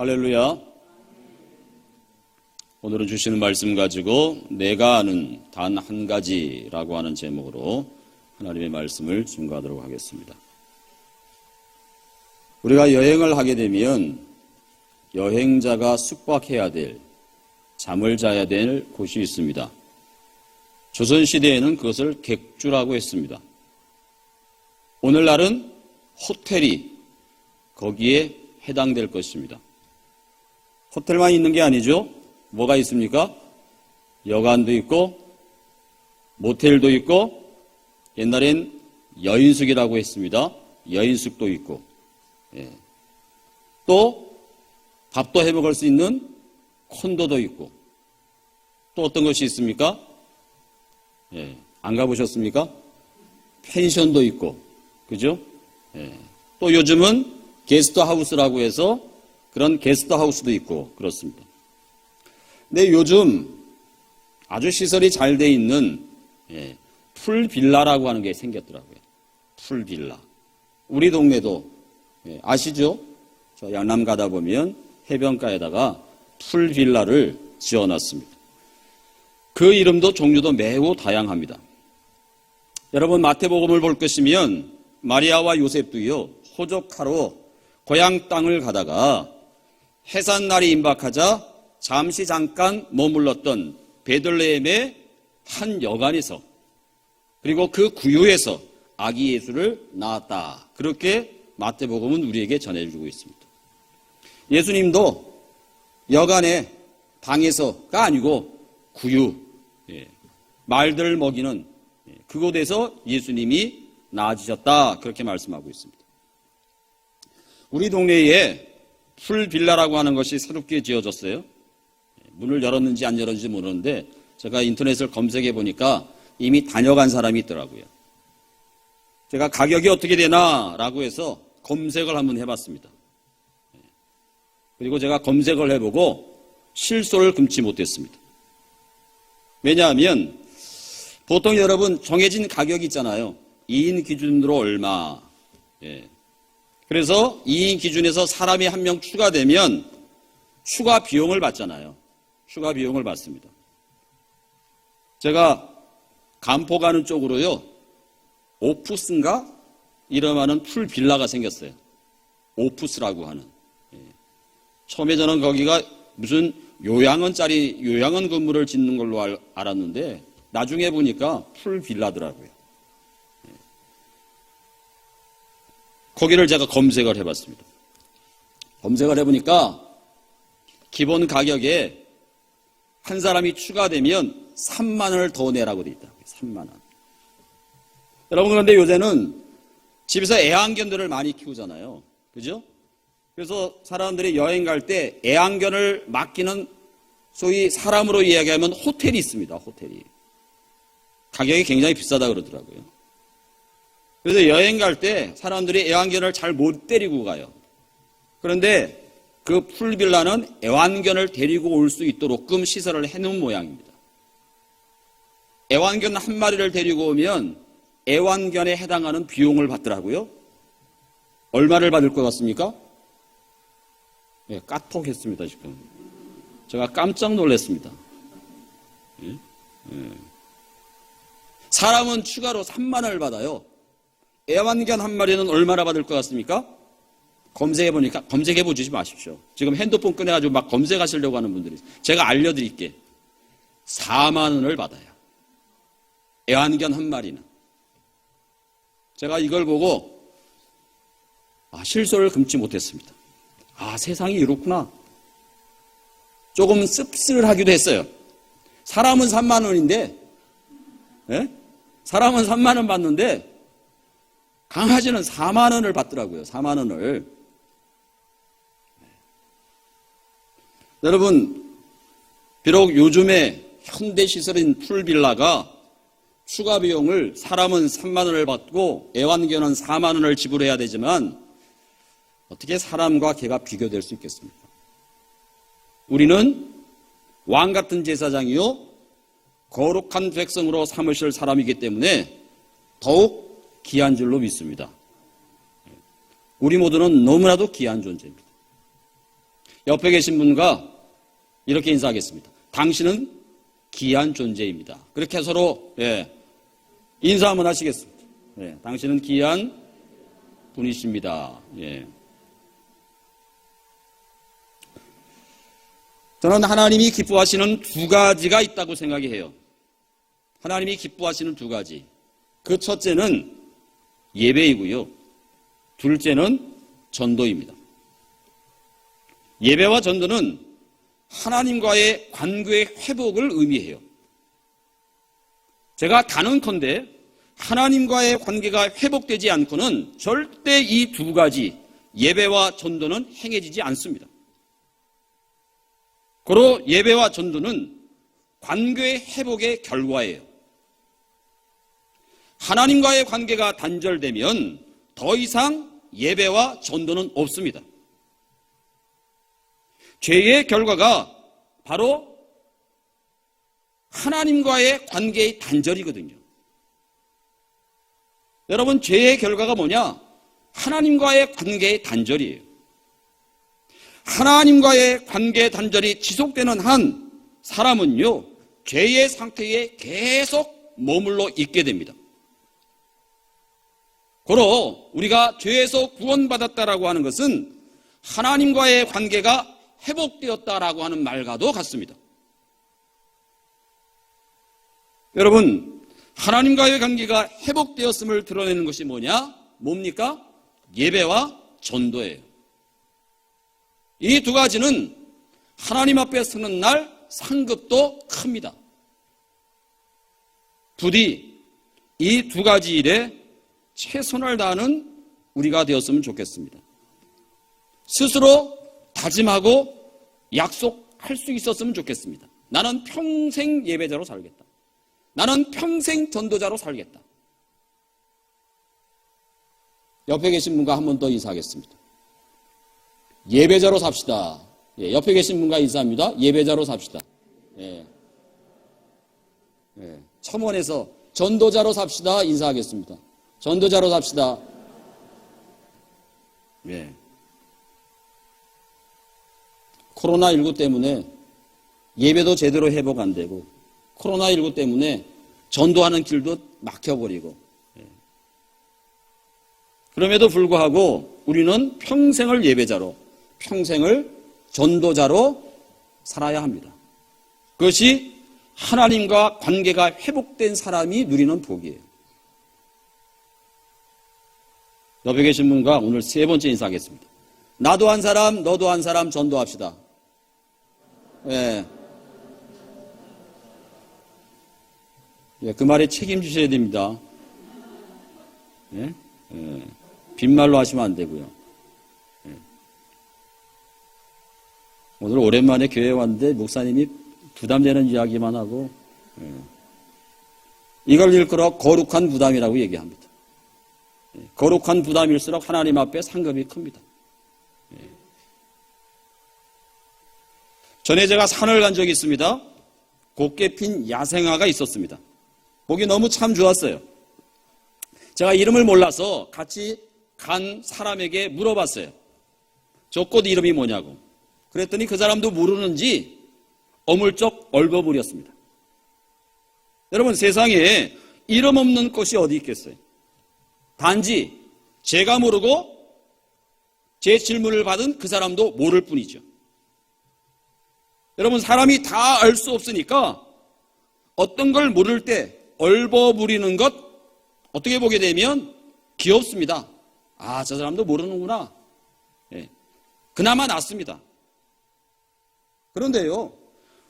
할렐루야. 오늘은 주시는 말씀 가지고 내가 아는 단 한 가지라고 하는 제목으로 하나님의 말씀을 증거하도록 하겠습니다. 우리가 여행을 하게 되면 여행자가 숙박해야 될, 잠을 자야 될 곳이 있습니다. 조선시대에는 그것을 객주라고 했습니다. 오늘날은 호텔이 거기에 해당될 것입니다. 호텔만 있는 게 아니죠. 뭐가 있습니까? 여관도 있고 모텔도 있고 옛날엔 여인숙이라고 했습니다. 여인숙도 있고 또 밥도 해먹을 수 있는 콘도도 있고 또 어떤 것이 있습니까? 안 가보셨습니까? 펜션도 있고 그죠? 또 요즘은 게스트하우스라고 해서 그런 게스트하우스도 있고 그렇습니다. 근데 요즘 아주 시설이 잘 돼 있는 풀빌라라고 하는 게 생겼더라고요. 풀빌라. 우리 동네도 아시죠? 저 양남 가다 보면 해변가에다가 풀빌라를 지어놨습니다. 그 이름도 종류도 매우 다양합니다. 여러분 마태복음을 볼 것이면 마리아와 요셉도요 호적하러 고향 땅을 가다가 해산날이 임박하자 잠깐 머물렀던 베들레헴의 한 여관에서 그리고 그 구유에서 아기 예수를 낳았다. 그렇게 마태복음은 우리에게 전해주고 있습니다. 예수님도 여관의 방에서가 아니고 구유, 말들 먹이는 그곳에서 예수님이 낳아지셨다. 그렇게 말씀하고 있습니다. 우리 동네에 풀빌라라고 하는 것이 새롭게 지어졌어요. 문을 열었는지 안 열었는지 모르는데 제가 인터넷을 검색해 보니까 이미 다녀간 사람이 있더라고요. 제가 가격이 어떻게 되나라고 해서 검색을 한번 해봤습니다. 그리고 제가 검색을 해보고 실소를 금치 못했습니다. 왜냐하면 보통 여러분 정해진 가격이 있잖아요. 2인 기준으로 얼마. 그래서 2인 기준에서 사람이 한 명 추가되면 추가 비용을 받잖아요. 추가 비용을 받습니다. 제가 간포 가는 쪽으로요. 오프스인가? 이름하는 풀빌라가 생겼어요. 오프스라고 하는. 처음에 저는 거기가 무슨 요양원 건물을 짓는 걸로 알았는데 나중에 보니까 풀빌라더라고요. 거기를 제가 검색을 해봤습니다. 검색을 해보니까 기본 가격에 한 사람이 추가되면 3만 원을 더 내라고 돼 있다. 3만 원. 여러분 그런데 요새는 집에서 애완견들을 많이 키우잖아요. 그죠? 그래서 사람들이 여행 갈 때 애완견을 맡기는 소위 사람으로 이야기하면 호텔이 있습니다. 호텔이. 가격이 굉장히 비싸다 그러더라고요. 그래서 여행 갈 때 사람들이 애완견을 잘 못 데리고 가요. 그런데 그 풀빌라는 애완견을 데리고 올 수 있도록끔 시설을 해놓은 모양입니다. 애완견 한 마리를 데리고 오면 애완견에 해당하는 비용을 받더라고요. 얼마를 받을 것 같습니까? 까톡했습니다 지금. 제가 깜짝 놀랐습니다. 사람은 추가로 3만 원을 받아요. 애완견 한 마리는 얼마나 받을 것 같습니까? 검색해보니까, 검색해보지 마십시오. 지금 핸드폰 꺼내가지고 막 검색하시려고 하는 분들이 있어요. 제가 알려드릴게. 4만 원을 받아요. 애완견 한 마리는. 제가 이걸 보고, 실소를 금치 못했습니다. 세상이 이렇구나. 조금 씁쓸하기도 했어요. 사람은 3만 원인데, 사람은 3만 원 받는데, 강아지는 4만 원을 받더라고요. 4만 원을. 여러분, 비록 요즘에 현대시설인 풀빌라가 추가 비용을 사람은 3만 원을 받고 애완견은 4만 원을 지불해야 되지만 어떻게 사람과 개가 비교될 수 있겠습니까? 우리는 왕 같은 제사장이요 거룩한 백성으로 삼으실 사람이기 때문에 더욱 귀한 줄로 믿습니다. 우리 모두는 너무나도 귀한 존재입니다. 옆에 계신 분과 이렇게 인사하겠습니다. 당신은 귀한 존재입니다. 그렇게 서로 인사 한번 하시겠습니다. 당신은 귀한 분이십니다. 저는 하나님이 기뻐하시는 두 가지가 있다고 생각해요. 하나님이 기뻐하시는 두 가지. 그 첫째는 예배이고요. 둘째는 전도입니다. 예배와 전도는 하나님과의 관계의 회복을 의미해요. 제가 단언컨대 하나님과의 관계가 회복되지 않고는 절대 이 두 가지 예배와 전도는 행해지지 않습니다. 고로 예배와 전도는 관계의 회복의 결과예요. 하나님과의 관계가 단절되면 더 이상 예배와 전도는 없습니다. 죄의 결과가 바로 하나님과의 관계의 단절이거든요. 여러분, 죄의 결과가 뭐냐? 하나님과의 관계의 단절이에요. 하나님과의 관계 단절이 지속되는 한 사람은요, 죄의 상태에 계속 머물러 있게 됩니다. 고로 우리가 죄에서 구원받았다라고 하는 것은 하나님과의 관계가 회복되었다라고 하는 말과도 같습니다. 여러분, 하나님과의 관계가 회복되었음을 드러내는 것이 뭐냐? 뭡니까? 예배와 전도예요. 이 두 가지는 하나님 앞에 서는 날 상급도 큽니다. 부디 이 두 가지 일에 최선을 다하는 우리가 되었으면 좋겠습니다. 스스로 다짐하고 약속할 수 있었으면 좋겠습니다. 나는 평생 예배자로 살겠다. 나는 평생 전도자로 살겠다. 옆에 계신 분과 한 번 더 인사하겠습니다. 예배자로 삽시다. 옆에 계신 분과 인사합니다. 예배자로 삽시다. 첨언에서 전도자로 삽시다. 인사하겠습니다. 전도자로 삽시다. 코로나19 때문에 예배도 제대로 회복 안 되고, 코로나19 때문에 전도하는 길도 막혀버리고, 그럼에도 불구하고 우리는 평생을 예배자로, 평생을 전도자로 살아야 합니다. 그것이 하나님과 관계가 회복된 사람이 누리는 복이에요. 옆에 계신 분과 오늘 세 번째 인사하겠습니다. 나도 한 사람, 너도 한 사람 전도합시다. 그 말에 책임지셔야 됩니다. 빈말로 하시면 안 되고요. 오늘 오랜만에 교회에 왔는데 목사님이 부담되는 이야기만 하고, 이걸 일컬어 거룩한 부담이라고 얘기합니다. 거룩한 부담일수록 하나님 앞에 상급이 큽니다. 전에 제가 산을 간 적이 있습니다. 곱게 핀 야생화가 있었습니다. 보기 너무 참 좋았어요. 제가 이름을 몰라서 같이 간 사람에게 물어봤어요. 저 꽃 이름이 뭐냐고. 그랬더니 그 사람도 모르는지 어물쩍 얼버무렸습니다. 여러분, 세상에 이름 없는 꽃이 어디 있겠어요? 단지 제가 모르고 제 질문을 받은 그 사람도 모를 뿐이죠. 여러분, 사람이 다 알 수 없으니까 어떤 걸 모를 때 얼버무리는 것, 어떻게 보게 되면 귀엽습니다. 아, 저 사람도 모르는구나. 그나마 낫습니다. 그런데요,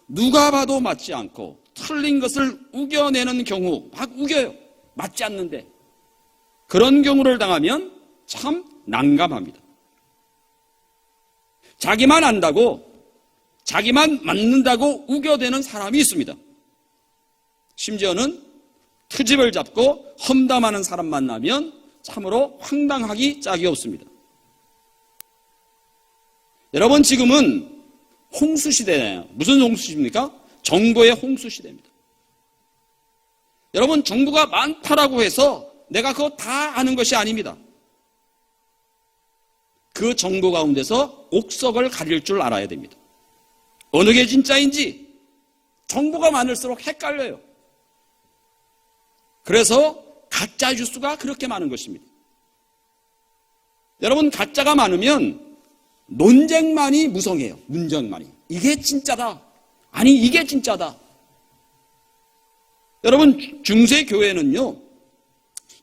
누가 봐도 맞지 않고 틀린 것을 우겨내는 경우, 막 우겨요. 맞지 않는데. 그런 경우를 당하면 참 난감합니다. 자기만 안다고, 자기만 맞는다고 우겨대는 사람이 있습니다. 심지어는 트집을 잡고 험담하는 사람 만나면 참으로 황당하기 짝이 없습니다. 여러분, 지금은 홍수시대예요. 무슨 홍수시입니까? 정보의 홍수시대입니다. 여러분, 정보가 많다라고 해서 내가 그거 다 아는 것이 아닙니다. 그 정보 가운데서 옥석을 가릴 줄 알아야 됩니다. 어느 게 진짜인지 정보가 많을수록 헷갈려요. 그래서 가짜 뉴스가 그렇게 많은 것입니다. 여러분, 가짜가 많으면 논쟁만이 무성해요. 논쟁만이. 이게 진짜다. 아니, 이게 진짜다. 여러분, 중세 교회는요,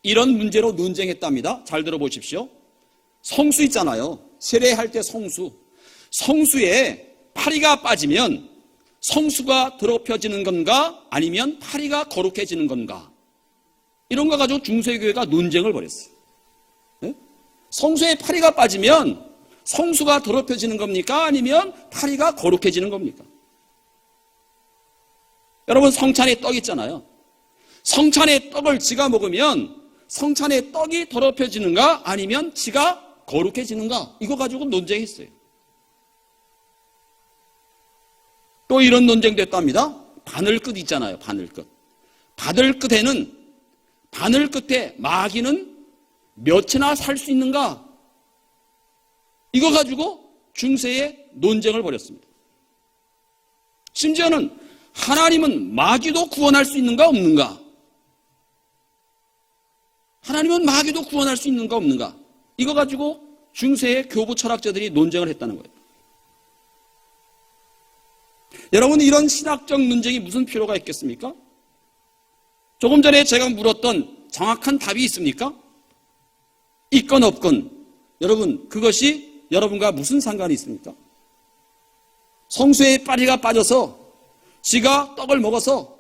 이런 문제로 논쟁했답니다. 잘 들어보십시오. 성수 있잖아요. 세례할 때 성수. 성수에 파리가 빠지면 성수가 더럽혀지는 건가? 아니면 파리가 거룩해지는 건가? 이런 거 가지고 중세교회가 논쟁을 벌였어요. 네? 성수에 파리가 빠지면 성수가 더럽혀지는 겁니까? 아니면 파리가 거룩해지는 겁니까? 여러분, 성찬에 떡 있잖아요. 성찬에 떡을 지가 먹으면 성찬에 떡이 더럽혀지는가? 아니면 지가 거룩해지는가? 이거 가지고 논쟁했어요. 또 이런 논쟁도 했답니다. 바늘끝 있잖아요. 바늘끝. 바늘 끝에 마귀는 몇이나 살 수 있는가? 이거 가지고 중세에 논쟁을 벌였습니다. 심지어는 하나님은 마귀도 구원할 수 있는가 없는가? 하나님은 마귀도 구원할 수 있는가 없는가? 이거 가지고 중세의 교부 철학자들이 논쟁을 했다는 거예요. 여러분, 이런 신학적 논쟁이 무슨 필요가 있겠습니까? 조금 전에 제가 물었던 정확한 답이 있습니까? 있건 없건 여러분, 그것이 여러분과 무슨 상관이 있습니까? 성수에 파리가 빠져서 지가 떡을 먹어서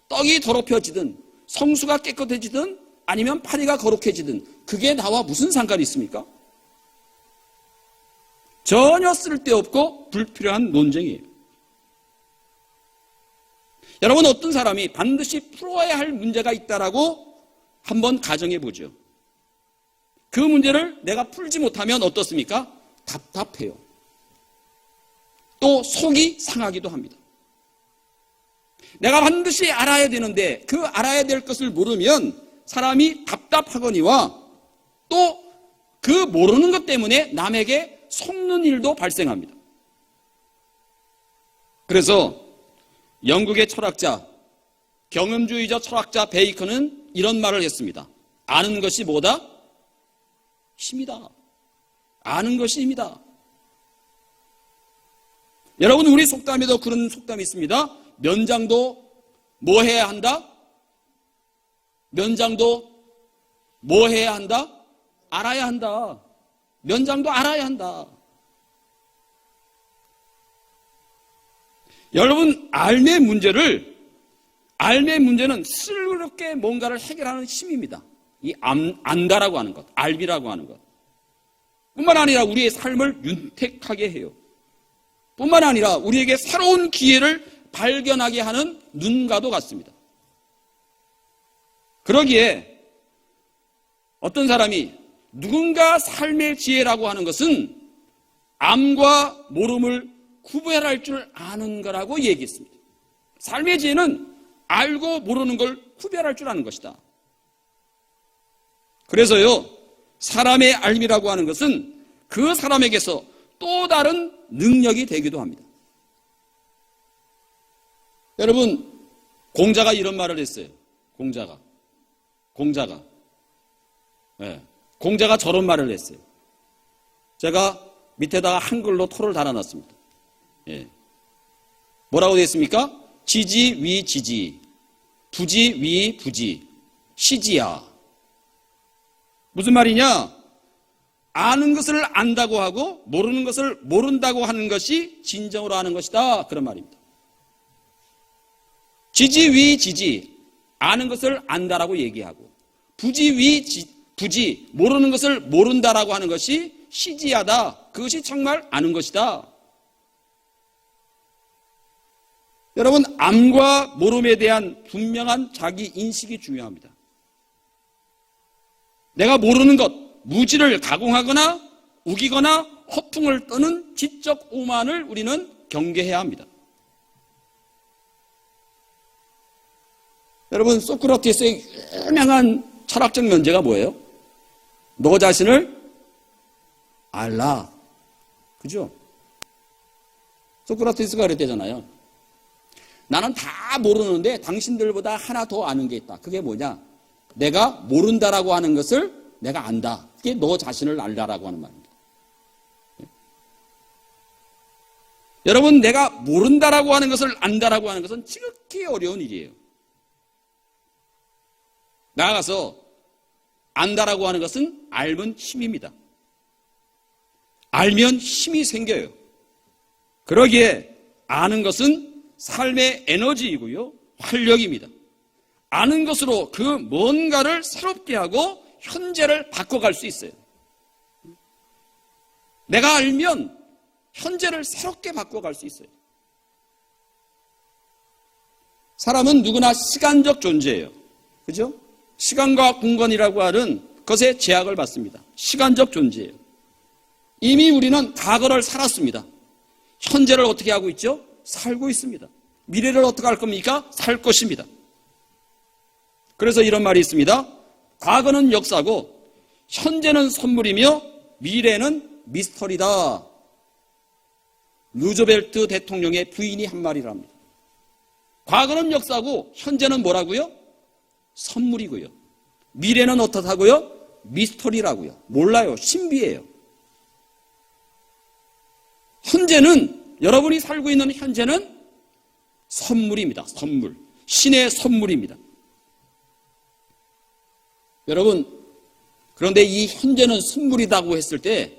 떡이 더럽혀지든 성수가 깨끗해지든 아니면 파리가 거룩해지든 그게 나와 무슨 상관이 있습니까? 전혀 쓸데없고 불필요한 논쟁이에요. 여러분, 어떤 사람이 반드시 풀어야 할 문제가 있다라고 한번 가정해 보죠. 그 문제를 내가 풀지 못하면 어떻습니까? 답답해요. 또 속이 상하기도 합니다. 내가 반드시 알아야 되는데 그 알아야 될 것을 모르면 사람이 답답하거니와 또 그 모르는 것 때문에 남에게 속는 일도 발생합니다. 그래서 영국의 철학자, 경험주의자 철학자 베이컨은 이런 말을 했습니다. 아는 것이 뭐다? 힘이다. 아는 것이 힘이다. 여러분, 우리 속담에도 그런 속담이 있습니다. 면장도 뭐 해야 한다? 면장도 뭐 해야 한다? 알아야 한다. 면장도 알아야 한다. 여러분, 알매 문제는 슬그럽게 뭔가를 해결하는 힘입니다. 이 안다라고 하는 것, 알비라고 하는 것. 뿐만 아니라 우리의 삶을 윤택하게 해요. 뿐만 아니라 우리에게 새로운 기회를 발견하게 하는 눈과도 같습니다. 그러기에 어떤 사람이 누군가 삶의 지혜라고 하는 것은 암과 모름을 구별할 줄 아는 거라고 얘기했습니다. 삶의 지혜는 알고 모르는 걸 구별할 줄 아는 것이다. 그래서요, 사람의 알미라고 하는 것은 그 사람에게서 또 다른 능력이 되기도 합니다. 여러분, 공자가 이런 말을 했어요. 공자가 저런 말을 했어요. 제가 밑에다가 한글로 토를 달아놨습니다. 뭐라고 되어 있습니까? 지지 위 지지, 부지 위 부지, 시지야. 무슨 말이냐? 아는 것을 안다고 하고 모르는 것을 모른다고 하는 것이 진정으로 아는 것이다. 그런 말입니다. 지지 위 지지, 아는 것을 안다라고 얘기하고, 부지 위 부지, 모르는 것을 모른다라고 하는 것이 시지하다. 그것이 정말 아는 것이다. 여러분, 암과 모름에 대한 분명한 자기 인식이 중요합니다. 내가 모르는 것, 무지를 가공하거나 우기거나 허풍을 떠는 지적 오만을 우리는 경계해야 합니다. 여러분, 소크라테스의 유명한 철학적 면제가 뭐예요? 너 자신을 알라. 그죠? 소크라테스가 그랬대잖아요. 나는 다 모르는데 당신들보다 하나 더 아는 게 있다. 그게 뭐냐? 내가 모른다라고 하는 것을 내가 안다. 그게 너 자신을 알다라고 하는 말입니다. 여러분, 내가 모른다라고 하는 것을 안다라고 하는 것은 지극히 어려운 일이에요. 나아가서 안다라고 하는 것은 알면 힘입니다. 알면 힘이 생겨요. 그러기에 아는 것은 삶의 에너지이고요, 활력입니다. 아는 것으로 그 뭔가를 새롭게 하고 현재를 바꿔갈 수 있어요. 내가 알면 현재를 새롭게 바꿔갈 수 있어요. 사람은 누구나 시간적 존재예요. 그죠? 시간과 공간이라고 하는 것에 제약을 받습니다. 시간적 존재예요. 이미 우리는 과거를 살았습니다. 현재를 어떻게 하고 있죠? 살고 있습니다. 미래를 어떻게 할 겁니까? 살 것입니다. 그래서 이런 말이 있습니다. 과거는 역사고 현재는 선물이며 미래는 미스터리다. 루즈벨트 대통령의 부인이 한 말이랍니다. 과거는 역사고 현재는 뭐라고요? 선물이고요. 미래는 어떻다고요? 미스터리라고요. 몰라요. 신비예요. 현재는, 여러분이 살고 있는 현재는 선물입니다. 선물. 신의 선물입니다. 여러분, 그런데 이 현재는 선물이라고 했을 때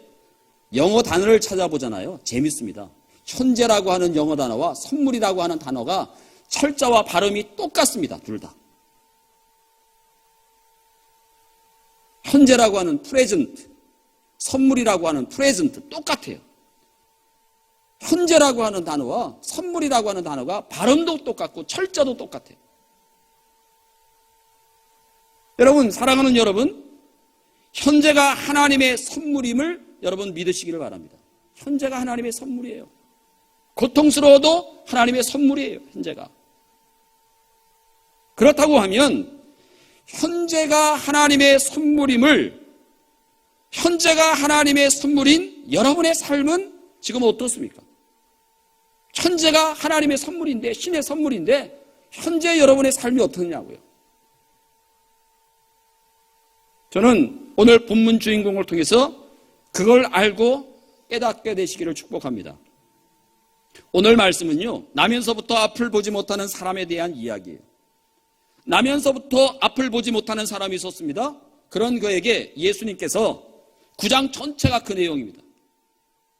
영어 단어를 찾아보잖아요. 재밌습니다. 현재라고 하는 영어 단어와 선물이라고 하는 단어가 철자와 발음이 똑같습니다. 둘 다. 현재라고 하는 present, 선물이라고 하는 present 똑같아요. 현재라고 하는 단어와 선물이라고 하는 단어가 발음도 똑같고 철자도 똑같아요. 여러분, 사랑하는 여러분, 현재가 하나님의 선물임을 여러분 믿으시기를 바랍니다. 현재가 하나님의 선물이에요. 고통스러워도 하나님의 선물이에요. 현재가. 그렇다고 하면 현재가 하나님의 선물임을, 현재가 하나님의 선물인 여러분의 삶은 지금 어떻습니까? 현재가 하나님의 선물인데, 신의 선물인데 현재 여러분의 삶이 어떻냐고요. 저는 오늘 본문 주인공을 통해서 그걸 알고 깨닫게 되시기를 축복합니다. 오늘 말씀은요, 나면서부터 앞을 보지 못하는 사람에 대한 이야기예요. 나면서부터 앞을 보지 못하는 사람이 있었습니다. 그런 그에게 예수님께서 9장 전체가 그 내용입니다.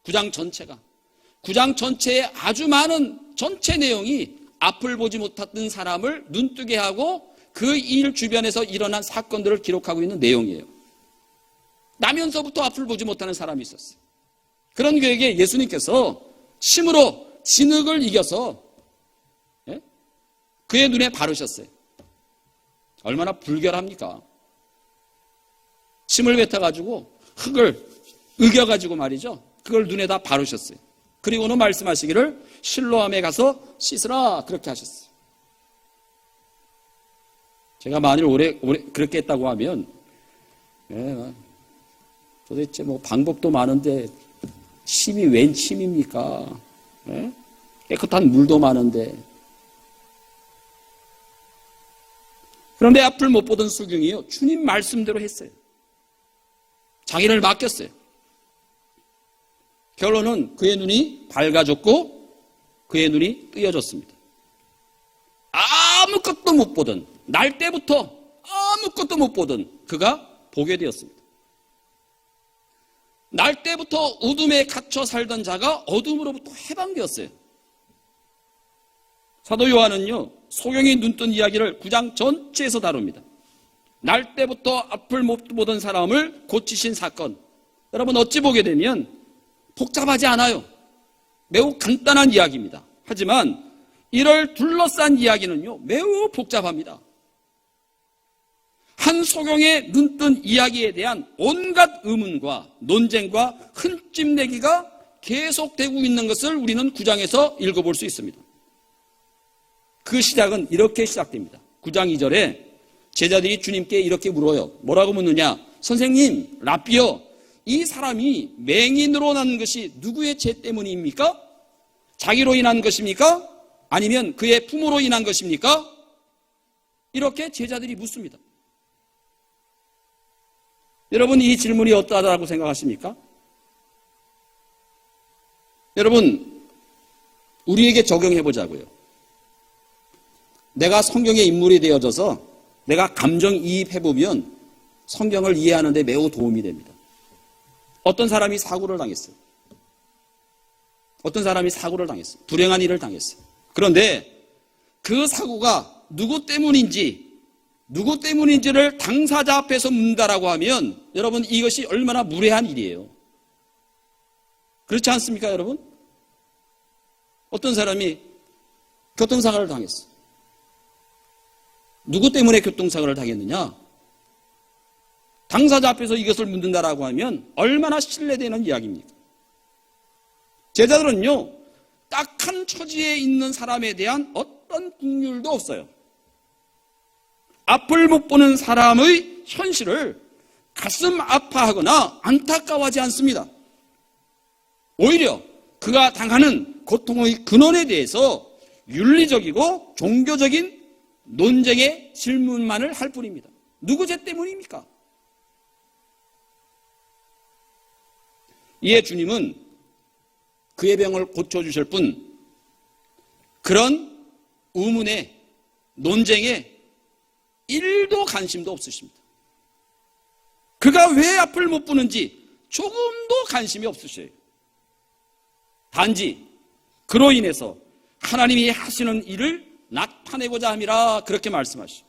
9장 전체에 아주 많은 전체 내용이 앞을 보지 못했던 사람을 눈뜨게 하고 그 일 주변에서 일어난 사건들을 기록하고 있는 내용이에요. 나면서부터 앞을 보지 못하는 사람이 있었어요. 그런 그에게 예수님께서 침으로 진흙을 이겨서 그의 눈에 바르셨어요. 얼마나 불결합니까? 침을 뱉어가지고 흙을 으겨가지고 말이죠. 그걸 눈에다 바르셨어요. 그리고는 말씀하시기를 실로암에 가서 씻으라 그렇게 하셨어요. 제가 만일 오래 그렇게 했다고 하면 도대체 뭐 방법도 많은데 침이 웬 침입니까? 깨끗한 물도 많은데. 그런데 앞을 못 보던 수경이요, 주님 말씀대로 했어요. 자기를 맡겼어요. 결론은 그의 눈이 밝아졌고 그의 눈이 뜨여졌습니다. 아무것도 못 보던, 날 때부터 아무것도 못 보던 그가 보게 되었습니다. 날 때부터 어둠에 갇혀 살던 자가 어둠으로부터 해방되었어요. 사도 요한은요, 소경이 눈뜬 이야기를 9장 전체에서 다룹니다. 날 때부터 앞을 못 보던 사람을 고치신 사건. 여러분, 어찌 보게 되면 복잡하지 않아요. 매우 간단한 이야기입니다. 하지만 이를 둘러싼 이야기는요, 매우 복잡합니다. 한 소경의 눈뜬 이야기에 대한 온갖 의문과 논쟁과 흠집내기가 계속되고 있는 것을 우리는 9장에서 읽어볼 수 있습니다. 그 시작은 이렇게 시작됩니다. 9장 2절에 제자들이 주님께 이렇게 물어요. 뭐라고 묻느냐? 선생님, 랍비여, 이 사람이 맹인으로 난 것이 누구의 죄 때문입니까? 자기로 인한 것입니까? 아니면 그의 부모로 인한 것입니까? 이렇게 제자들이 묻습니다. 여러분, 이 질문이 어떠하다고 생각하십니까? 여러분, 우리에게 적용해 보자고요. 내가 성경의 인물이 되어져서 내가 감정이입해 보면 성경을 이해하는 데 매우 도움이 됩니다. 어떤 사람이 사고를 당했어요. 어떤 사람이 사고를 당했어요. 불행한 일을 당했어요. 그런데 그 사고가 누구 때문인지를 당사자 앞에서 묻는다라고 하면 여러분, 이것이 얼마나 무례한 일이에요. 그렇지 않습니까, 여러분? 어떤 사람이 교통사고를 당했어. 누구 때문에 교통사고를 당했느냐? 당사자 앞에서 이것을 묻는다라고 하면 얼마나 신뢰되는 이야기입니까? 제자들은요, 딱한 처지에 있는 사람에 대한 어떤 긍휼도 없어요. 앞을 못 보는 사람의 현실을 가슴 아파하거나 안타까워하지 않습니다. 오히려 그가 당하는 고통의 근원에 대해서 윤리적이고 종교적인 논쟁의 질문만을 할 뿐입니다. 누구 죄 때문입니까? 이에 주님은 그의 병을 고쳐주실 뿐 그런 의문에 논쟁에 1도 관심도 없으십니다. 그가 왜 앞을 못 보는지 조금도 관심이 없으셔요. 단지 그로 인해서 하나님이 하시는 일을 나타내고자 함이라 그렇게 말씀하시죠.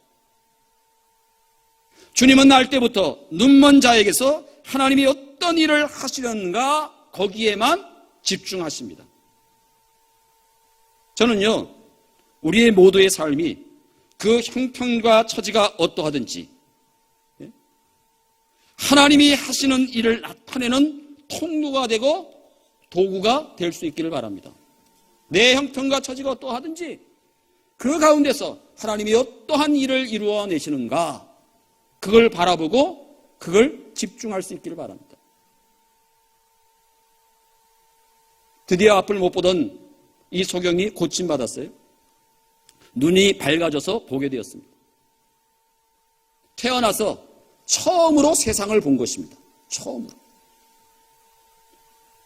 주님은 날 때부터 눈먼 자에게서 하나님이 어떤 일을 하시려는가 거기에만 집중하십니다. 저는요, 우리의 모두의 삶이 그 형편과 처지가 어떠하든지 하나님이 하시는 일을 나타내는 통로가 되고 도구가 될 수 있기를 바랍니다. 내 형편과 처지가 어떠하든지 그 가운데서 하나님이 어떠한 일을 이루어내시는가 그걸 바라보고 그걸 집중할 수 있기를 바랍니다. 드디어 앞을 못 보던 이 소경이 고침받았어요. 눈이 밝아져서 보게 되었습니다. 태어나서 처음으로 세상을 본 것입니다. 처음으로.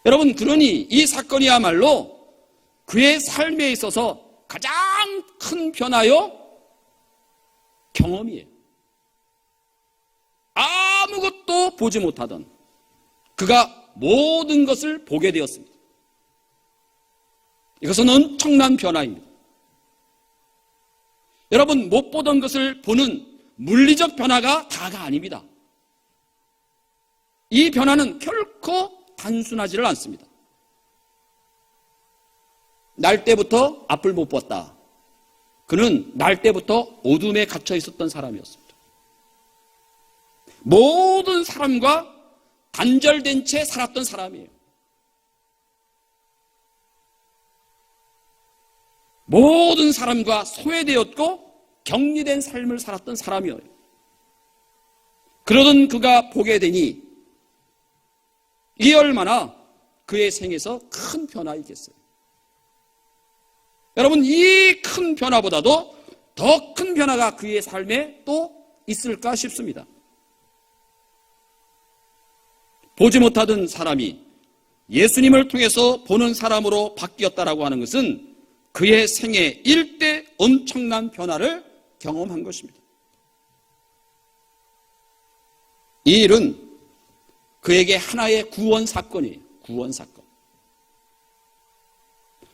여러분, 그러니 이 사건이야말로 그의 삶에 있어서 가장 큰 변화요 경험이에요. 아무것도 보지 못하던 그가 모든 것을 보게 되었습니다. 이것은 엄청난 변화입니다. 여러분, 못 보던 것을 보는 물리적 변화가 다가 아닙니다. 이 변화는 결코 단순하지를 않습니다. 날 때부터 앞을 못 봤다. 그는 날 때부터 어둠에 갇혀 있었던 사람이었습니다. 모든 사람과 단절된 채 살았던 사람이에요. 모든 사람과 소외되었고 격리된 삶을 살았던 사람이에요. 그러던 그가 보게 되니 이 얼마나 그의 생에서 큰 변화이겠어요. 여러분, 이 큰 변화보다도 더 큰 변화가 그의 삶에 또 있을까 싶습니다. 보지 못하던 사람이 예수님을 통해서 보는 사람으로 바뀌었다라고 하는 것은 그의 생애 일대 엄청난 변화를 경험한 것입니다. 이 일은 그에게 하나의 구원 사건이에요. 구원 사건.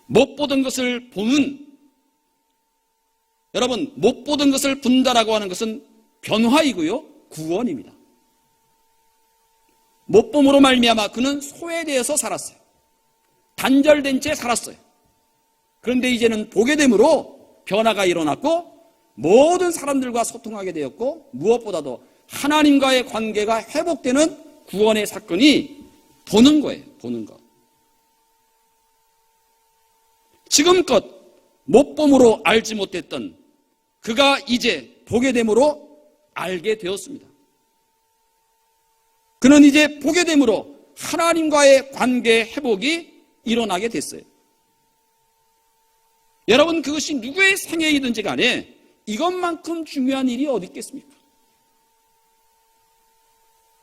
못 보던 것을 보는, 여러분, 못 보던 것을 본다라고 하는 것은 변화이고요, 구원입니다. 못 봄으로 말미암아 그는 소외되어서 살았어요. 단절된 채 살았어요. 그런데 이제는 보게 됨으로 변화가 일어났고 모든 사람들과 소통하게 되었고 무엇보다도 하나님과의 관계가 회복되는 구원의 사건이 보는 거예요. 보는 것. 지금껏 못 봄으로 알지 못했던 그가 이제 보게 됨으로 알게 되었습니다. 그는 이제 보게 됨으로 하나님과의 관계 회복이 일어나게 됐어요. 여러분, 그것이 누구의 생애이든지 간에 이것만큼 중요한 일이 어디 있겠습니까?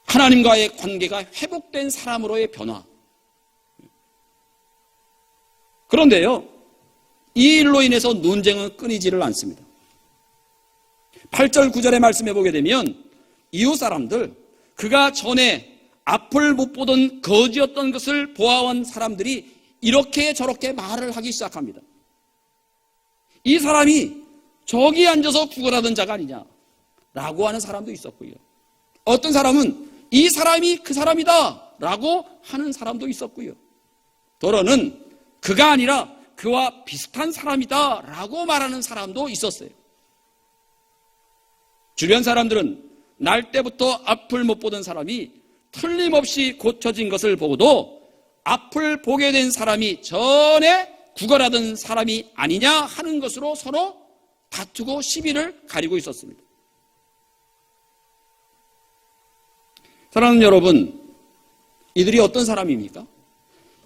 하나님과의 관계가 회복된 사람으로의 변화. 그런데요, 이 일로 인해서 논쟁은 끊이지를 않습니다. 8절 9절의 말씀해 보게 되면 이웃 사람들, 그가 전에 앞을 못 보던 거지였던 것을 보아온 사람들이 이렇게 저렇게 말을 하기 시작합니다. 이 사람이 저기 앉아서 구걸하던 자가 아니냐라고 하는 사람도 있었고요. 어떤 사람은 이 사람이 그 사람이다 라고 하는 사람도 있었고요. 더러는 그가 아니라 그와 비슷한 사람이다 라고 말하는 사람도 있었어요. 주변 사람들은 날 때부터 앞을 못 보던 사람이 틀림없이 고쳐진 것을 보고도 앞을 보게 된 사람이 전에 구걸하던 사람이 아니냐 하는 것으로 서로 다투고 시비를 가리고 있었습니다. 사랑하는 여러분, 이들이 어떤 사람입니까?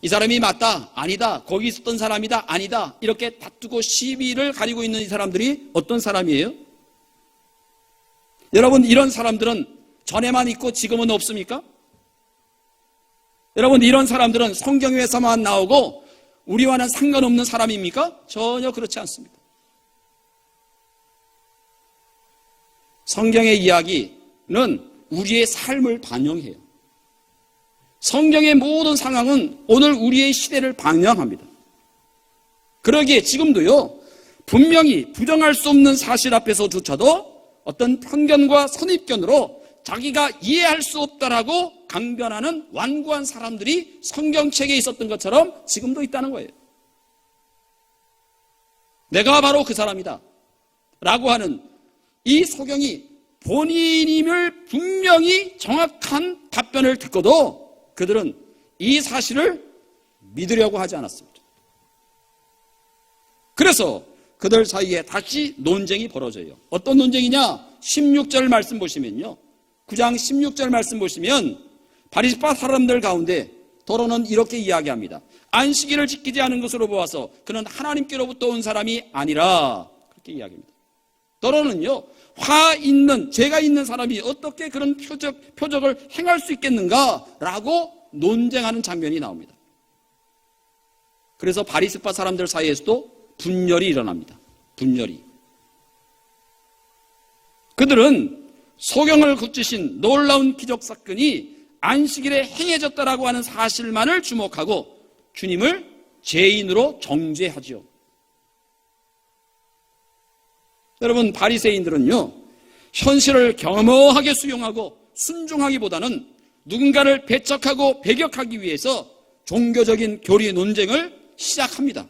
이 사람이 맞다, 아니다, 거기 있었던 사람이다, 아니다, 이렇게 다투고 시비를 가리고 있는 이 사람들이 어떤 사람이에요? 여러분, 이런 사람들은 전에만 있고 지금은 없습니까? 여러분, 이런 사람들은 성경에서만 나오고 우리와는 상관없는 사람입니까? 전혀 그렇지 않습니다. 성경의 이야기는 우리의 삶을 반영해요. 성경의 모든 상황은 오늘 우리의 시대를 반영합니다. 그러기에 지금도요, 분명히 부정할 수 없는 사실 앞에서조차도 어떤 편견과 선입견으로 자기가 이해할 수 없다라고 강변하는 완고한 사람들이 성경책에 있었던 것처럼 지금도 있다는 거예요. 내가 바로 그 사람이다 라고 하는 이 소경이 본인임을 분명히 정확한 답변을 듣고도 그들은 이 사실을 믿으려고 하지 않았습니다. 그래서 그들 사이에 다시 논쟁이 벌어져요. 어떤 논쟁이냐? 16절 말씀 보시면요, 9장 16절 말씀 보시면 바리새파 사람들 가운데 더러는 이렇게 이야기합니다. 안식일을 지키지 않은 것으로 보아서 그는 하나님께로부터 온 사람이 아니라, 그렇게 이야기합니다. 더러는요, 화 있는, 죄가 있는 사람이 어떻게 그런 표적을 행할 수 있겠는가라고 논쟁하는 장면이 나옵니다. 그래서 바리새파 사람들 사이에서도 분열이 일어납니다. 분열이. 그들은 소경을 고치신 놀라운 기적 사건이 안식일에 행해졌다라고 하는 사실만을 주목하고 주님을 죄인으로 정죄하죠. 여러분, 바리새인들은요, 현실을 겸허하게 수용하고 순종하기보다는 누군가를 배척하고 배격하기 위해서 종교적인 교리 논쟁을 시작합니다.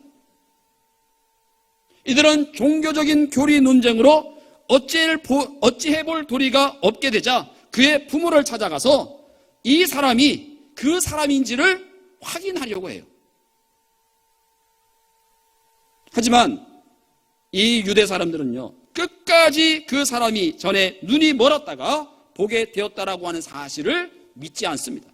이들은 종교적인 교리 논쟁으로 어찌해볼 도리가 없게 되자 그의 부모를 찾아가서 이 사람이 그 사람인지를 확인하려고 해요. 하지만 이 유대 사람들은요, 끝까지 그 사람이 전에 눈이 멀었다가 보게 되었다라고 하는 사실을 믿지 않습니다.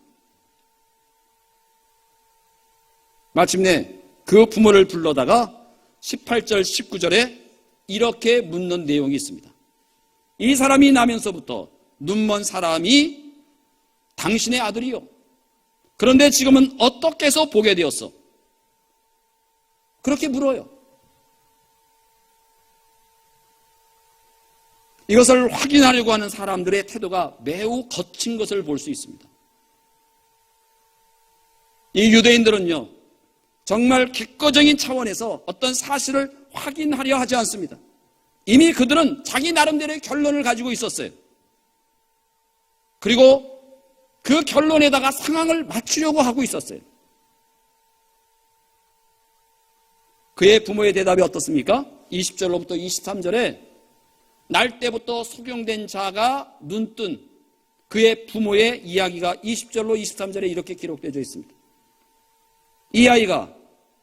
마침내 그 부모를 불러다가 18절 19절에 이렇게 묻는 내용이 있습니다. 이 사람이 나면서부터 눈먼 사람이 당신의 아들이요, 그런데 지금은 어떻게 해서 보게 되었어? 그렇게 물어요. 이것을 확인하려고 하는 사람들의 태도가 매우 거친 것을 볼 수 있습니다. 이 유대인들은요, 정말 객관적인 차원에서 어떤 사실을 확인하려 하지 않습니다. 이미 그들은 자기 나름대로의 결론을 가지고 있었어요. 그리고 그 결론에다가 상황을 맞추려고 하고 있었어요. 그의 부모의 대답이 어떻습니까? 20절로부터 23절에 날 때부터 소경된 자가 눈뜬 그의 부모의 이야기가 20절로 23절에 이렇게 기록되어 있습니다. 이 아이가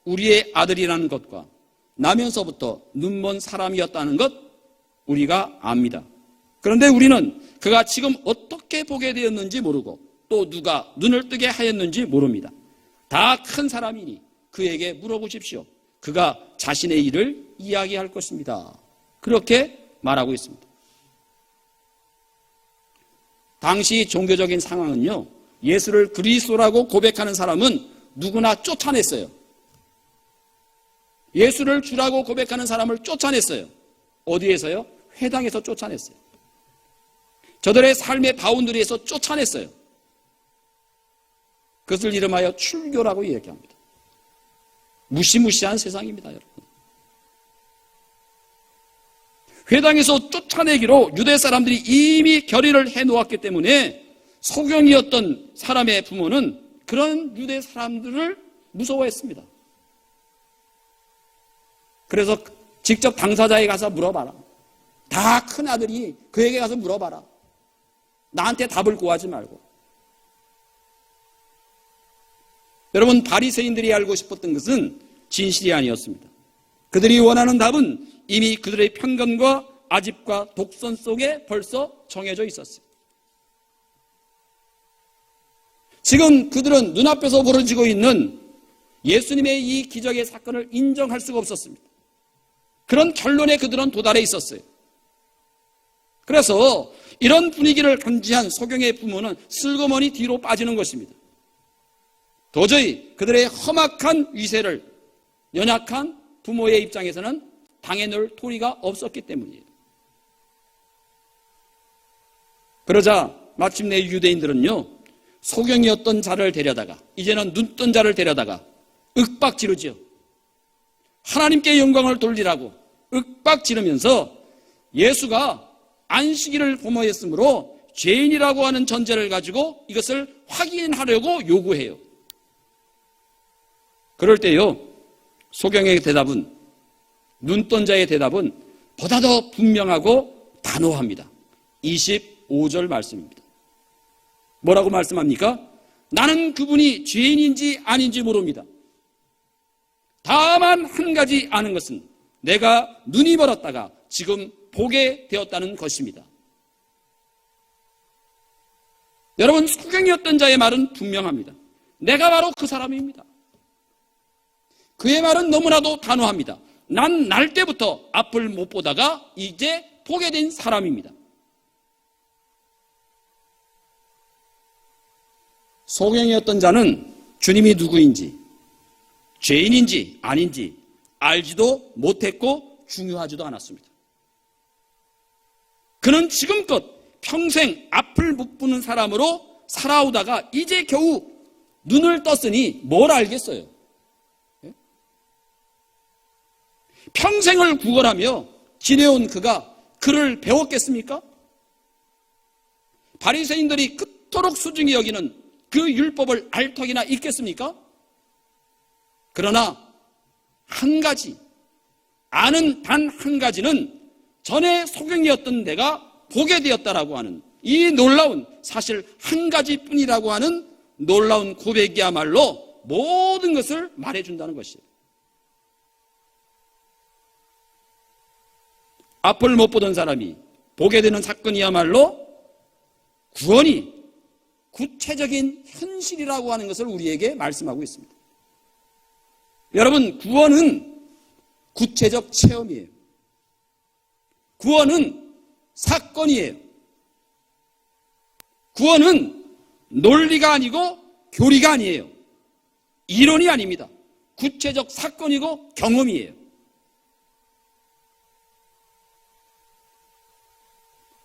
우리의 아들이라는 것과 나면서부터 눈먼 사람이었다는 것 우리가 압니다. 그런데 우리는 그가 지금 어떻게 보게 되었는지 모르고 또 누가 눈을 뜨게 하였는지 모릅니다. 다 큰 사람이니 그에게 물어보십시오. 그가 자신의 일을 이야기할 것입니다. 그렇게 말하고 있습니다. 당시 종교적인 상황은요, 예수를 그리스도라고 고백하는 사람은 누구나 쫓아냈어요. 예수를 주라고 고백하는 사람을 쫓아냈어요. 어디에서요? 회당에서 쫓아냈어요. 저들의 삶의 바운드리에서 쫓아냈어요. 그것을 이름하여 출교라고 이야기합니다. 무시무시한 세상입니다, 여러분. 회당에서 쫓아내기로 유대 사람들이 이미 결의를 해놓았기 때문에 소경이었던 사람의 부모는 그런 유대 사람들을 무서워했습니다. 그래서 직접 당사자에 가서 물어봐라. 다 큰 아들이 그에게 가서 물어봐라. 나한테 답을 구하지 말고. 여러분, 바리새인들이 알고 싶었던 것은 진실이 아니었습니다. 그들이 원하는 답은 이미 그들의 편견과 아집과 독선 속에 벌써 정해져 있었어요. 지금 그들은 눈앞에서 벌어지고 있는 예수님의 이 기적의 사건을 인정할 수가 없었습니다. 그런 결론에 그들은 도달해 있었어요. 그래서 이런 분위기를 감지한 소경의 부모는 슬그머니 뒤로 빠지는 것입니다. 도저히 그들의 험악한 위세를 연약한 부모의 입장에서는 당해놓을 도리가 없었기 때문이에요. 그러자 마침내 유대인들은요, 소경이었던 자를 데려다가, 이제는 눈뜬 자를 데려다가 윽박지르죠. 하나님께 영광을 돌리라고 윽박지르면서 예수가 안식일을 범하였으므로 죄인이라고 하는 전제를 가지고 이것을 확인하려고 요구해요. 그럴 때요, 소경의 대답은, 눈뜬 자의 대답은 보다 더 분명하고 단호합니다. 25절 말씀입니다. 뭐라고 말씀합니까? 나는 그분이 죄인인지 아닌지 모릅니다. 다만 한 가지 아는 것은 내가 눈이 멀었다가 지금 보게 되었다는 것입니다. 여러분, 소경이었던 자의 말은 분명합니다. 내가 바로 그 사람입니다. 그의 말은 너무나도 단호합니다. 난 날 때부터 앞을 못 보다가 이제 보게 된 사람입니다. 소경이었던 자는 주님이 누구인지, 죄인인지 아닌지 알지도 못했고 중요하지도 않았습니다. 그는 지금껏 평생 앞을 못 보는 사람으로 살아오다가 이제 겨우 눈을 떴으니 뭘 알겠어요? 평생을 구걸하며 지내온 그가 그를 배웠겠습니까? 바리새인들이 그토록 소중히 여기는 그 율법을 알 턱이나 있겠습니까? 그러나 한 가지, 아는 단 한 가지는 전에 소경이었던 내가 보게 되었다라고 하는 이 놀라운, 사실 한 가지뿐이라고 하는 놀라운 고백이야말로 모든 것을 말해준다는 것이에요. 앞을 못 보던 사람이 보게 되는 사건이야말로 구원이 구체적인 현실이라고 하는 것을 우리에게 말씀하고 있습니다. 여러분, 구원은 구체적 체험이에요. 구원은 사건이에요. 구원은 논리가 아니고 교리가 아니에요. 이론이 아닙니다. 구체적 사건이고 경험이에요.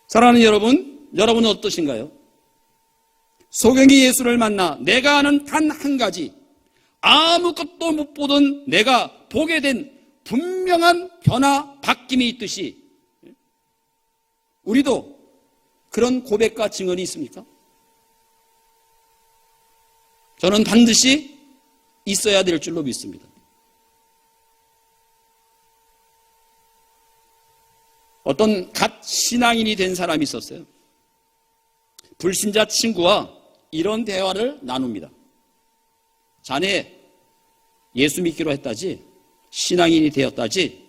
사랑하는 여러분, 여러분은 어떠신가요? 소경이 예수를 만나 내가 아는 단 한 가지, 아무것도 못 보던 내가 보게 된 분명한 변화, 바뀜이 있듯이 우리도 그런 고백과 증언이 있습니까? 저는 반드시 있어야 될 줄로 믿습니다. 어떤 갓 신앙인이 된 사람이 있었어요. 불신자 친구와 이런 대화를 나눕니다. 자네 예수 믿기로 했다지? 신앙인이 되었다지?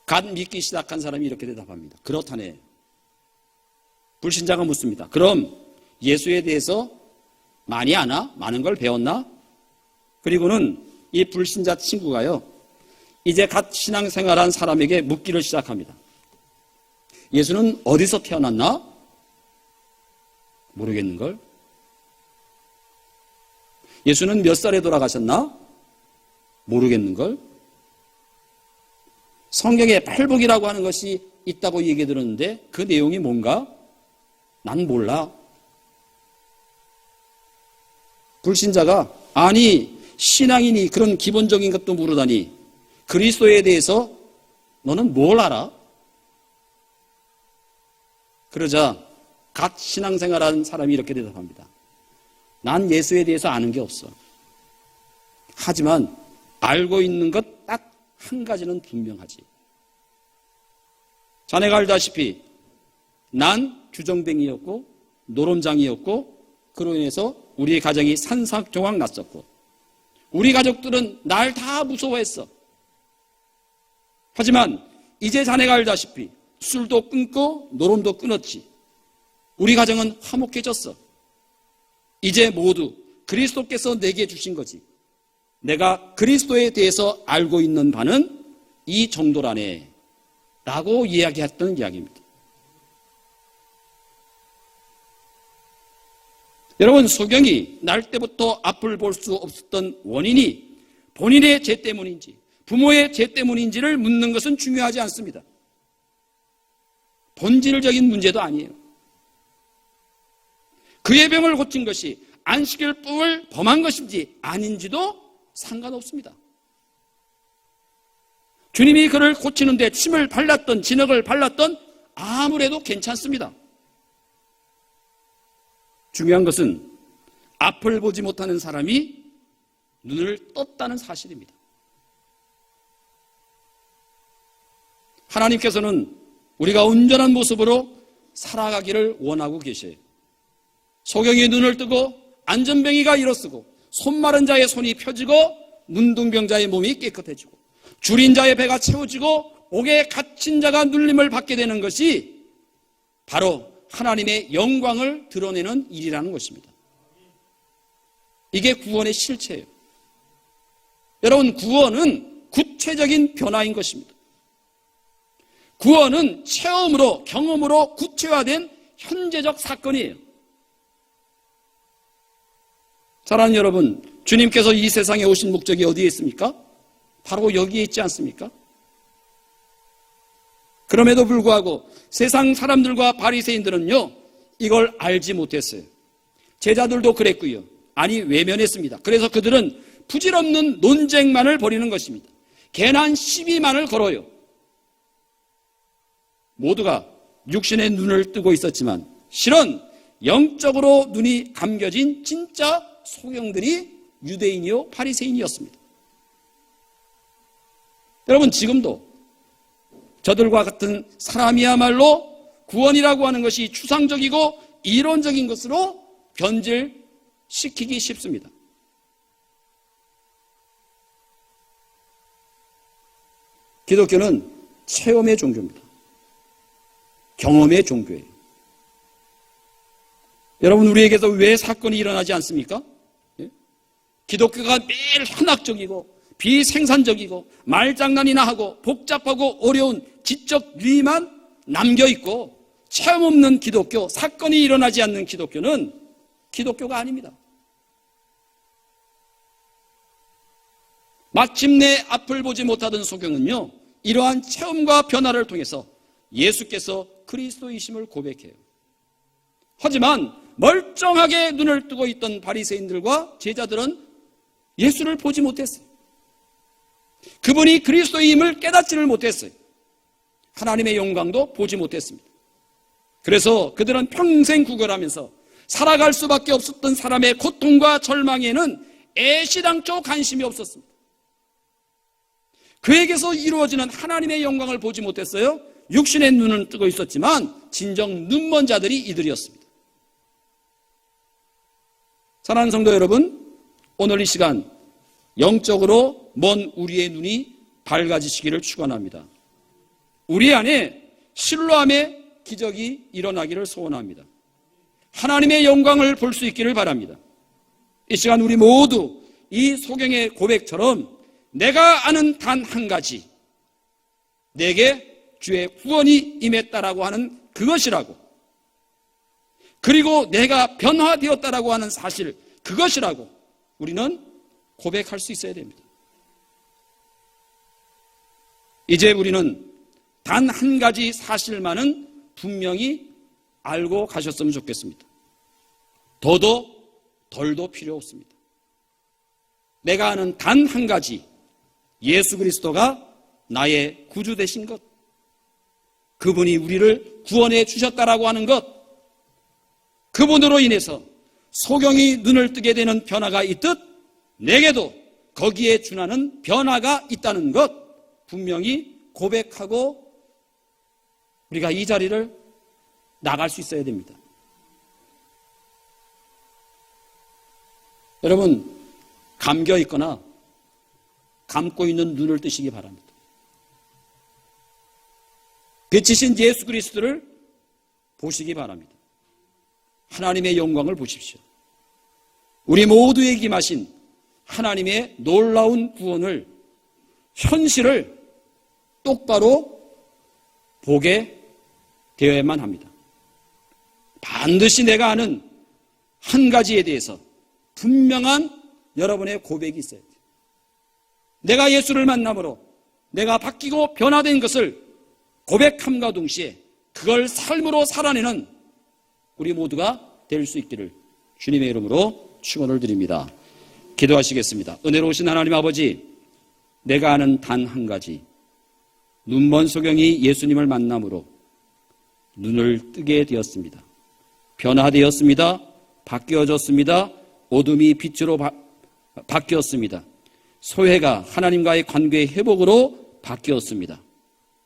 갓 믿기 시작한 사람이 이렇게 대답합니다. 그렇다네. 불신자가 묻습니다. 그럼 예수에 대해서 많이 아나? 많은 걸 배웠나? 그리고는 이 불신자 친구가요, 이제 갓 신앙생활한 사람에게 묻기를 시작합니다. 예수는 어디서 태어났나? 모르겠는걸? 예수는 몇 살에 돌아가셨나? 모르겠는걸? 성경에 팔복이라고 하는 것이 있다고 얘기 들었는데 그 내용이 뭔가? 난 몰라. 불신자가 아니 신앙인이 그런 기본적인 것도 모르다니 그리스도에 대해서 너는 뭘 알아? 그러자 갓 신앙생활하는 사람이 이렇게 대답합니다. 난 예수에 대해서 아는 게 없어. 하지만 알고 있는 것 딱 한 가지는 분명하지. 자네가 알다시피 난 주정뱅이였고 노름장이었고 그로 인해서 우리 가정이 산삭조각 났었고 우리 가족들은 날 다 무서워했어. 하지만 이제 자네가 알다시피 술도 끊고 노름도 끊었지. 우리 가정은 화목해졌어. 이제 모두 그리스도께서 내게 주신 거지. 내가 그리스도에 대해서 알고 있는 바는 이 정도라네 라고 이야기했던 이야기입니다. 여러분, 소경이 날 때부터 앞을 볼 수 없었던 원인이 본인의 죄 때문인지 부모의 죄 때문인지를 묻는 것은 중요하지 않습니다. 본질적인 문제도 아니에요. 그의 병을 고친 것이 안식일법을 범한 것인지 아닌지도 상관없습니다. 주님이 그를 고치는데 침을 발랐던 진흙을 발랐던 아무래도 괜찮습니다. 중요한 것은 앞을 보지 못하는 사람이 눈을 떴다는 사실입니다. 하나님께서는 우리가 온전한 모습으로 살아가기를 원하고 계셔요. 소경이 눈을 뜨고 안전뱅이가 일어서고 손마른 자의 손이 펴지고 문둥병자의 몸이 깨끗해지고 줄인 자의 배가 채워지고 옥에 갇힌 자가 눌림을 받게 되는 것이 바로 하나님의 영광을 드러내는 일이라는 것입니다. 이게 구원의 실체예요. 여러분, 구원은 구체적인 변화인 것입니다. 구원은 체험으로, 경험으로 구체화된 현재적 사건이에요. 사랑하는 여러분, 주님께서 이 세상에 오신 목적이 어디에 있습니까? 바로 여기에 있지 않습니까? 그럼에도 불구하고 세상 사람들과 바리새인들은요, 이걸 알지 못했어요. 제자들도 그랬고요. 아니, 외면했습니다. 그래서 그들은 부질없는 논쟁만을 벌이는 것입니다. 괜한 시비만을 걸어요. 모두가 육신의 눈을 뜨고 있었지만 실은 영적으로 눈이 감겨진 진짜 소경들이 유대인이요 바리새인이었습니다. 여러분, 지금도 저들과 같은 사람이야말로 구원이라고 하는 것이 추상적이고 이론적인 것으로 변질시키기 쉽습니다. 기독교는 체험의 종교입니다. 경험의 종교예요. 여러분, 우리에게서 왜 사건이 일어나지 않습니까? 기독교가 매일 현학적이고 비생산적이고 말장난이나 하고 복잡하고 어려운 지적 유의만 남겨있고 체험 없는 기독교, 사건이 일어나지 않는 기독교는 기독교가 아닙니다. 마침내 앞을 보지 못하던 소경은요, 이러한 체험과 변화를 통해서 예수께서 그리스도이심을 고백해요. 하지만 멀쩡하게 눈을 뜨고 있던 바리새인들과 제자들은 예수를 보지 못했어요. 그분이 그리스도임을 깨닫지를 못했어요. 하나님의 영광도 보지 못했습니다. 그래서 그들은 평생 구걸하면서 살아갈 수밖에 없었던 사람의 고통과 절망에는 애시당초 관심이 없었습니다. 그에게서 이루어지는 하나님의 영광을 보지 못했어요. 육신의 눈은 뜨고 있었지만 진정 눈먼 자들이 이들이었습니다. 사랑하는 성도 여러분, 오늘 이 시간 영적으로 먼 우리의 눈이 밝아지시기를 축원합니다. 우리 안에 실로암의 기적이 일어나기를 소원합니다. 하나님의 영광을 볼 수 있기를 바랍니다. 이 시간 우리 모두 이 소경의 고백처럼 내가 아는 단 한 가지, 내게 주의 구원이 임했다라고 하는 그것이라고, 그리고 내가 변화되었다라고 하는 사실, 그것이라고 우리는 고백할 수 있어야 됩니다. 이제 우리는 단 한 가지 사실만은 분명히 알고 가셨으면 좋겠습니다. 더도 덜도 필요 없습니다. 내가 아는 단 한 가지, 예수 그리스도가 나의 구주 되신 것, 그분이 우리를 구원해 주셨다라고 하는 것, 그분으로 인해서 소경이 눈을 뜨게 되는 변화가 있듯 내게도 거기에 준하는 변화가 있다는 것 분명히 고백하고 우리가 이 자리를 나갈 수 있어야 됩니다. 여러분, 감겨 있거나 감고 있는 눈을 뜨시기 바랍니다. 빛이신 예수 그리스도를 보시기 바랍니다. 하나님의 영광을 보십시오. 우리 모두에게 임하신 하나님의 놀라운 구원을, 현실을 똑바로 보게 되어야만 합니다. 반드시 내가 아는 한 가지에 대해서 분명한 여러분의 고백이 있어야 돼요. 내가 예수를 만남으로 내가 바뀌고 변화된 것을 고백함과 동시에 그걸 삶으로 살아내는 우리 모두가 될 수 있기를 주님의 이름으로 축원을 드립니다. 기도하시겠습니다. 은혜로우신 하나님 아버지, 내가 아는 단 한 가지, 눈먼 소경이 예수님을 만남으로 눈을 뜨게 되었습니다. 변화되었습니다. 바뀌어졌습니다. 어둠이 빛으로 바뀌었습니다. 소외가 하나님과의 관계의 회복으로 바뀌었습니다.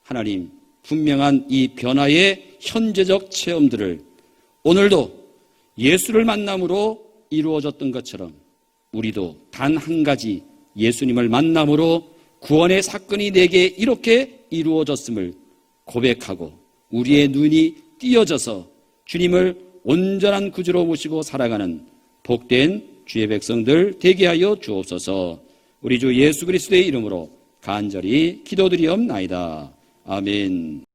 하나님, 분명한 이 변화의 현재적 체험들을 오늘도 예수를 만남으로 이루어졌던 것처럼 우리도 단 한 가지 예수님을 만남으로 구원의 사건이 내게 이렇게 이루어졌음을 고백하고 우리의 눈이 띄어져서 주님을 온전한 구주로 모시고 살아가는 복된 주의 백성들 되게 하여 주옵소서. 우리 주 예수 그리스도의 이름으로 간절히 기도드리옵나이다. 아멘.